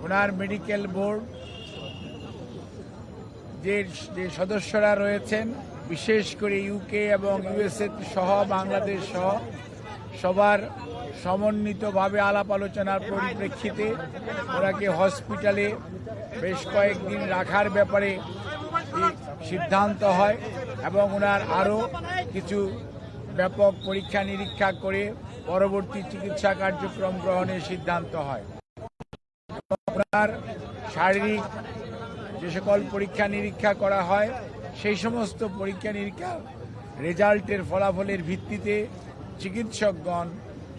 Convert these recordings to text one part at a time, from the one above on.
ওনার medical board যে সদস্যরা রয়েছেন, বিশেষ করে ইউকে এবং ইউএসএ সহ বাংলাদেশ সহ সবার সমন্বিতভাবে আলাপ আলোচনার পরিপ্রেক্ষিতে ওনাকে হসপিটালে বেশ কয়েকদিন রাখার ব্যাপারে সিদ্ধান্ত হয় এবং ওনার আরও কিছু ব্যাপক পরীক্ষা নিরীক্ষা করে পরবর্তী চিকিৎসা কার্যক্রম গ্রহণের সিদ্ধান্ত হয়। ওনার শারীরিক যে সকল পরীক্ষা নিরীক্ষা করা হয় সেই সমস্ত পরীক্ষা নিরীক্ষা রেজাল্টের ফলাফলের ভিত্তিতে চিকিৎসকগণ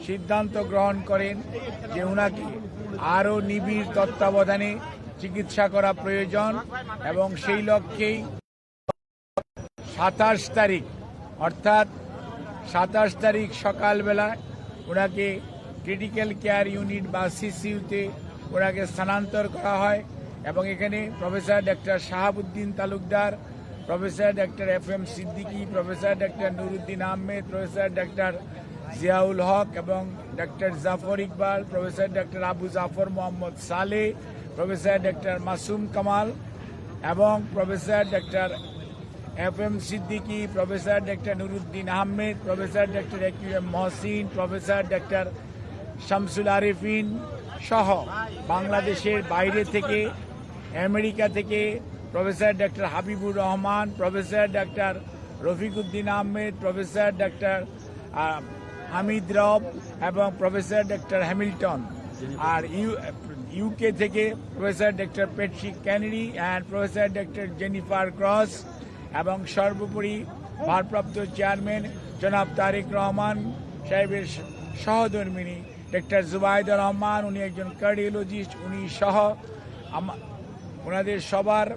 সিদ্ধান্ত গ্রহণ করেন যে ওনাকে আরও নিবিড় তত্ত্বাবধানে চিকিৎসা করা প্রয়োজন এবং সেই লক্ষ্যেই 27 তারিখ অর্থাৎ 27 তারিখ সকালবেলা ওনাকে ক্রিটিক্যাল কেয়ার ইউনিট বা সিসিইউতে ওনাকে স্থানান্তর করা হয় এবং এখানে professor doctor Shahabuddin Talukdar, professor doctor FM Siddiqui, professor doctor Nuruddin Ahmed, professor doctor Ziaul Haque এবং doctor Zafar Iqbal, professor doctor Abu Jafar Mohammad Saleh, professor doctor Masum Kamal এবং professor doctor FM Siddiqui, professor doctor Nuruddin Ahmed, professor doctor AQM Mohsin, professor doctor Shamsul Arefin সহ বাংলাদেশের বাইরে থেকে, আমেরিকা থেকে professor doctor Habibur Rahman, professor doctor Rafiquddin Ahmed, professor doctor Hamid Rab এবং professor doctor Hamilton, আর UK থেকে professor doctor Patrick Kennedy and professor doctor Jennifer cross এবং সর্বোপরি ভারপ্রাপ্ত চেয়ারম্যান জনাব তারেক রহমান সাহেবের সহধর্মিনী ডক্টর জুবাইদুর রহমান, উনি একজন কার্ডিওলজিস্ট, উনি সহ ওনাদের সবার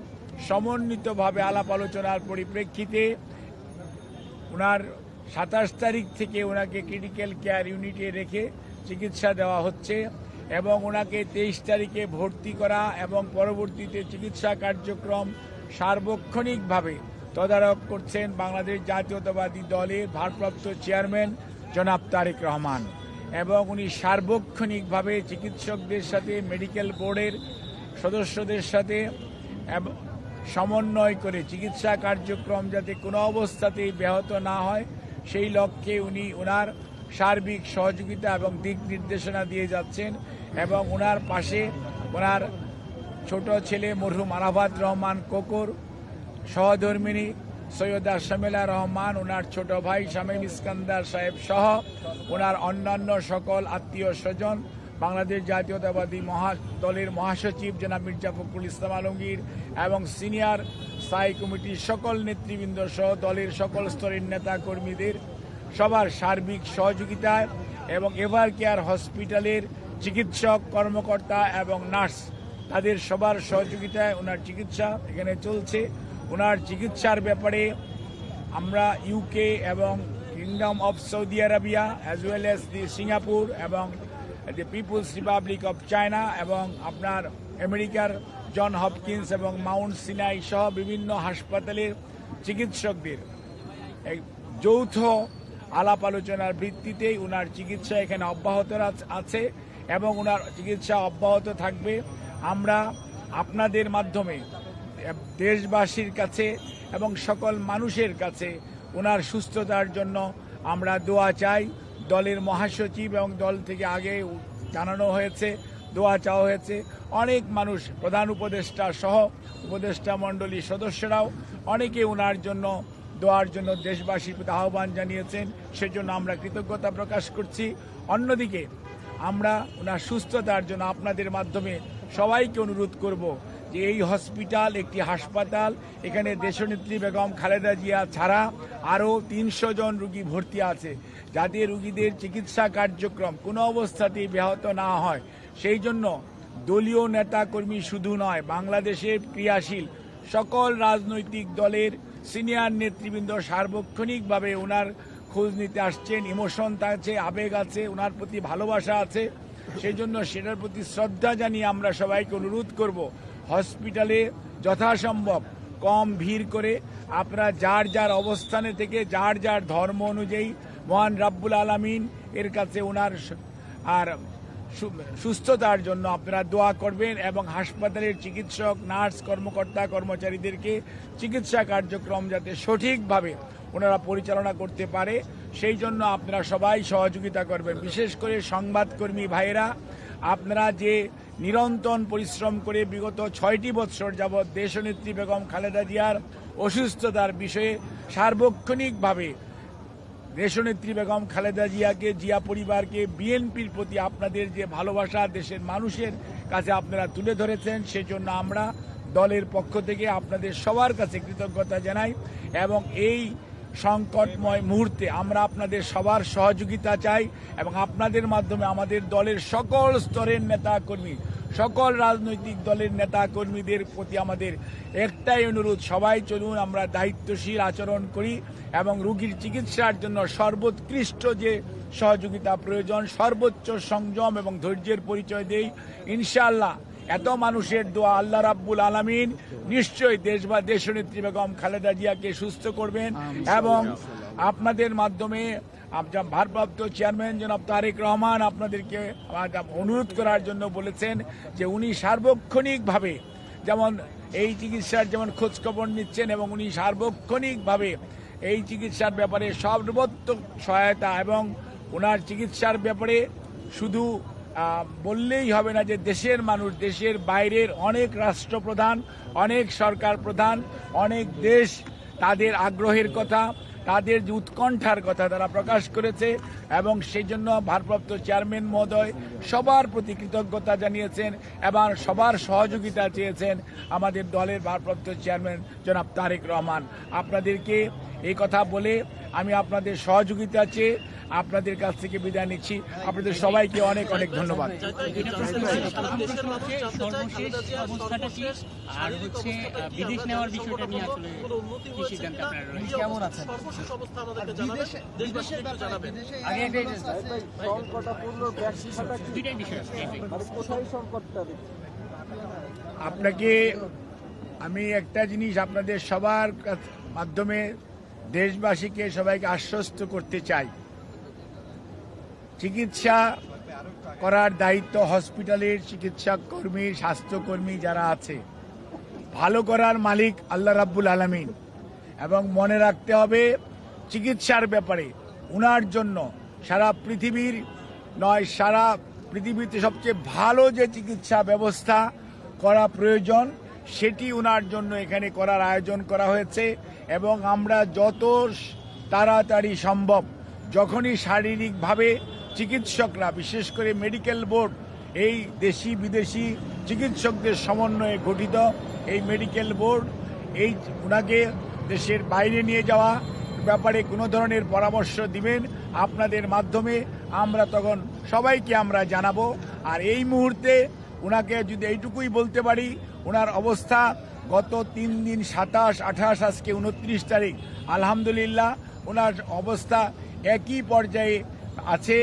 সমন্বিতভাবে আলাপ আলোচনার পরিপ্রেক্ষিতে ওনার 27 তারিখ থেকে ওনাকে ক্রিটিক্যাল কেয়ার ইউনিটে রেখে চিকিৎসা দেওয়া হচ্ছে এবং ওনাকে 23 তারিখে ভর্তি করা এবং পরবর্তীতে চিকিৎসা কার্যক্রম সার্বক্ষণিকভাবে তদারক করছেন বাংলাদেশ জাতীয়তাবাদী দলের ভারপ্রাপ্ত চেয়ারম্যান জনাব তারেক রহমান এবং উনি সার্বক্ষণিকভাবে চিকিৎসকদের সাথে, মেডিকেল বোর্ডের সদস্যদের সাথে সমন্বয় করে চিকিৎসা কার্যক্রম যাতে কোনো অবস্থাতেই ব্যাহত না হয় সেই লক্ষ্যে উনি ওনার সার্বিক সহযোগিতা এবং দিক নির্দেশনা দিয়ে যাচ্ছেন এবং ওনার পাশে ওনার ছোট ছেলে মরহুম আরাফাত রহমান কোকর, সহধর্মিনী সৈয়দা শামিলা রহমান, ওনার ছোট ভাই শামীম ইস্কান্দার সাহেব সহ ওনার অন্যান্য সকল আত্মীয় স্বজন, বাংলাদেশ জাতীয়তাবাদী দলের মহাসচিব জনাব মির্জা ফখরুল ইসলাম আলমগীর এবং সিনিয়র স্থায়ী কমিটির সকল নেতৃবৃন্দ সহ দলের সকল স্তরের নেতা কর্মীদের সবার সার্বিক সহযোগিতায় এবং এভার কেয়ার হসপিটালের চিকিৎসক কর্মকর্তা এবং নার্স তাদের সবার সহযোগিতায় ওনার চিকিৎসা এখানে চলছে। ওনার চিকিৎসার ব্যাপারে আমরা ইউকে এবং kingdom of Saudi Arabia as well as the Singapore এবং দি পিপুলস রিপাবলিক অফ চায়না এবং আপনার আমেরিকার জন হপকিন্স এবং মাউন্ট সিনাই সহ বিভিন্ন হাসপাতালের চিকিৎসকদের যৌথ আলাপ আলোচনার ভিত্তিতেই ওনার চিকিৎসা এখানে অব্যাহত আছে এবং ওনার চিকিৎসা অব্যাহত থাকবে। আমরা আপনাদের মাধ্যমে দেশবাসীর কাছে এবং সকল মানুষের কাছে ওনার সুস্থতার জন্য আমরা দোয়া চাই। দলের মহাসচিব এবং দল থেকে আগে জানানো হয়েছে, দোয়া চাওয়া হয়েছে। অনেক মানুষ, প্রধান উপদেষ্টা সহ উপদেষ্টা মণ্ডলীর সদস্যরাও অনেকে ওনার জন্য দোয়ার জন্য দেশবাসীর প্রতি আহ্বান জানিয়েছেন, সেজন্য আমরা কৃতজ্ঞতা প্রকাশ করছি। অন্যদিকে আমরা ওনার সুস্থতার জন্য আপনাদের মাধ্যমে সবাইকে অনুরোধ করব যে এই হসপিটাল একটি হাসপাতাল, এখানে দেশনেত্রী বেগম খালেদা জিয়া ছাড়া আরও 300 জন রুগী ভর্তি আছে, যাতে রুগীদের চিকিৎসা কার্যক্রম কোনো অবস্থাতেই ব্যাহত না হয় সেই জন্য দলীয় নেতাকর্মী শুধু নয়, বাংলাদেশের ক্রিয়াশীল সকল রাজনৈতিক দলের সিনিয়র নেতৃবৃন্দ সার্বক্ষণিকভাবে ওনার খোঁজ নিতে আসছেন। ইমোশন আছে, আবেগ আছে, ওনার প্রতি ভালোবাসা আছে, সেই জন্য সেটার প্রতি শ্রদ্ধা জানিয়ে আমরা সবাইকে অনুরোধ করব হসপিটালে যথাসম্ভব কম ভিড় করে আপনারা যার যার অবস্থানে থেকে যার যার ধর্ম অনুযায়ী মহান রাব্বুল আলামিন এর কাছে ওনার আর সুস্থতার জন্য আপনারা দোয়া করবেন এবং হাসপাতালের চিকিৎসক, নার্স, কর্মকর্তা, কর্মচারীদেরকে চিকিৎসা কার্যক্রম যাতে সঠিকভাবে ওনারা পরিচালনা করতে পারে সেই জন্য আপনারা সবাই সহযোগিতা করবেন। বিশেষ করে সংবাদকর্মী ভাইয়েরা, আপনারা যে নিরন্তর পরিশ্রম করে বিগত 6টি বৎসর যাবৎ দেশনেত্রী বেগম খালেদা জিয়ার অসুস্থতার বিষয়ে সার্বক্ষণিকভাবে দেশনেত্রী বেগম খালেদা জিয়াকে, জিয়া পরিবারকে, বিএনপির প্রতি আপনাদের যে ভালোবাসা দেশের মানুষের কাছে আপনারা তুলে ধরেছেন, সেজন্য আমরা দলের পক্ষ থেকে আপনাদের সবার কাছে কৃতজ্ঞতা জানাই এবং এই সংকটময় মুহূর্তে আমরা আপনাদের সবার সহযোগিতা চাই এবং আপনাদের মাধ্যমে আমাদের দলের সকল স্তরের নেতা কর্মী, সকল রাজনৈতিক দলের নেতা কর্মীদের প্রতি আমাদের একটাই অনুরোধ, সবাই চলুন আমরা দায়িত্বশীল আচরণ করি এবং রোগীর চিকিৎসার জন্য সর্বোৎকৃষ্ট যে সহযোগিতা প্রয়োজন সর্বোচ্চ সংযম এবং ধৈর্যের পরিচয় দেই। ইনশাআল্লাহ এত মানুষের দোয়া আল্লাহ রাব্বুল আলামিন নিশ্চয়ই দেশনেত্রী বেগম খালেদা জিয়াকে সুস্থ করবেন এবং আপনাদের মাধ্যমে ভারপ্রাপ্ত চেয়ারম্যান জনাব তারেক রহমান আপনাদেরকে অনুরোধ করার জন্য বলেছেন যে উনি সার্বক্ষণিকভাবে যেমন এই চিকিৎসার যেমন খোঁজখবর নিচ্ছেন এবং উনি সার্বক্ষণিকভাবে এই চিকিৎসার ব্যাপারে সর্বোত্তম সহায়তা এবং ওনার চিকিৎসার ব্যাপারে শুধু বললেই হবে না যে দেশের মানুষ, দেশের বাইরের অনেক রাষ্ট্রপ্রধান, অনেক সরকার প্রধান, অনেক দেশ তাদের আগ্রহের কথা, তাদের যে উৎকণ্ঠার কথা তারা প্রকাশ করেছে এবং সেই জন্য ভারপ্রাপ্ত চেয়ারম্যান মহোদয় সবার প্রতি কৃতজ্ঞতা জানিয়েছেন এবং সবার সহযোগিতা চেয়েছেন আমাদের দলের ভারপ্রাপ্ত চেয়ারম্যান জনাব তারেক রহমান। আপনাদেরকে এই কথা বলে আমি আপনাদের সহযোগিতা চেয়ে আপনাদের কাছ থেকে বিদায় নিচ্ছি। আপনাদের সবাইকে অনেক অনেক ধন্যবাদ। আপনাকে আমি একটা জিনিস আপনাদের সবার মাধ্যমে দেশবাসীকে সবাইকে আশ্বস্ত করতে চাই, চিকিৎসা করার দায়িত্ব হসপিটালের চিকিৎসা কর্মী, স্বাস্থ্যকর্মী যারা আছে, ভালো করার মালিক আল্লাহ রাব্বুল আলামিন এবং মনে রাখতে হবে চিকিৎসার ব্যাপারে উনার জন্য সারা পৃথিবীর নয় সারা পৃথিবীতে সবচেয়ে ভালো যে চিকিৎসা ব্যবস্থা করা প্রয়োজন সেটি উনার জন্য এখানে করার আয়োজন করা হয়েছে এবং আমরা যত তাড়াতাড়ি সম্ভব যখনই শারীরিকভাবে চিকিৎসকরা বিশেষ করে মেডিকেল বোর্ড এই দেশি বিদেশি চিকিৎসকদের সমন্বয়ে গঠিত এই মেডিকেল বোর্ড এই ওনাকে দেশের বাইরে নিয়ে যাওয়া ব্যাপারে কোনো ধরনের পরামর্শ দিবেন আপনাদের মাধ্যমে, আমরা তখন সবাইকে আমরা জানাবো। আর এই মুহূর্তে ওনাকে যদি এইটুকুই বলতে পারি, ওনার অবস্থা গত 3 দিন 27, 28, আজকে 29 তারিখ আলহামদুলিল্লাহ ওনার অবস্থা একই পর্যায়ে আছে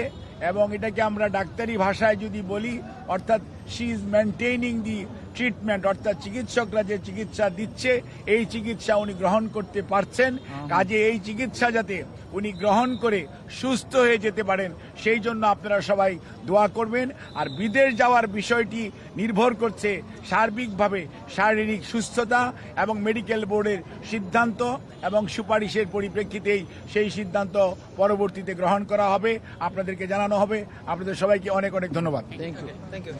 এবং এটাকে আমরা ডাক্তারি ভাষায় যদি বলি অর্থাৎ শি ইজ মেনটেইনিং দি ট্রিটমেন্ট, অর্থাৎ চিকিৎসকরা যে চিকিৎসা দিচ্ছে এই চিকিৎসা উনি গ্রহণ করতে পারছেন। কাজে এই চিকিৎসা যাতে উনি গ্রহণ করে সুস্থ হয়ে যেতে পারেন সেই জন্য আপনারা সবাই দোয়া করবেন। আর বিদেশ যাওয়ার বিষয়টি নির্ভর করছে সার্বিকভাবে শারীরিক সুস্থতা এবং মেডিকেল বোর্ডের সিদ্ধান্ত এবং সুপারিশের পরিপ্রেক্ষিতেই সেই সিদ্ধান্ত পরবর্তীতে গ্রহণ করা হবে, আপনাদেরকে জানানো হবে। আপনাদের সবাইকে অনেক অনেক ধন্যবাদ। Thank you.